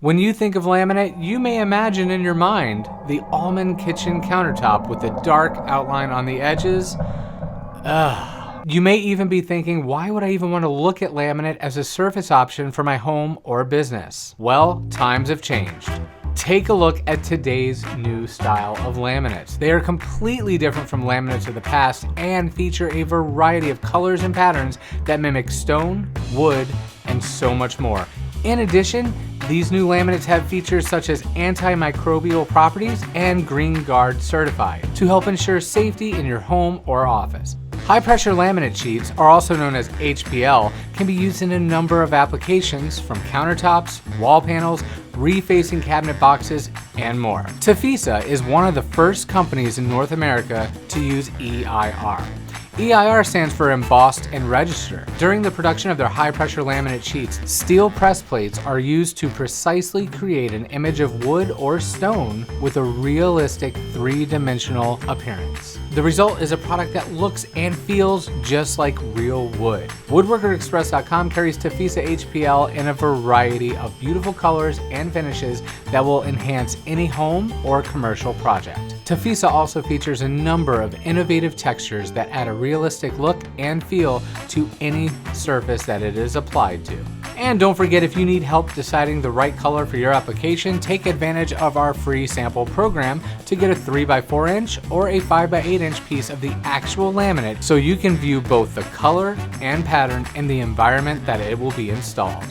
When you think of laminate, you may imagine in your mind the almond kitchen countertop with the dark outline on the edges. You may even be thinking, why would I even want to look at laminate as a surface option for my home or business? Well, times have changed. Take a look at today's new style of laminates. They are completely different from laminates of the past and feature a variety of colors and patterns that mimic stone, wood, and so much more. In addition, these new laminates have features such as antimicrobial properties and GREENGUARD Certified to help ensure safety in your home or office. High-pressure laminate sheets, are also known as HPL, can be used in a number of applications from countertops, wall panels, refacing cabinet boxes, and more. Tafisa is one of the first companies in North America to use EIR. EIR stands for Embossed In Register. During the production of their high-pressure laminate sheets, steel press plates are used to precisely create an image of wood or stone with a realistic three-dimensional appearance. The result is a product that looks and feels just like real wood. Express.com carries Tafisa HPL in a variety of beautiful colors and finishes that will enhance any home or commercial project. Tafisa also features a number of innovative textures that add a realistic look and feel to any surface that it is applied to. And don't forget, if you need help deciding the right color for your application, take advantage of our free sample program to get a 3x4 inch or a 5x8 inch piece of the actual laminate so you can view both the color and pattern in the environment that it will be installed.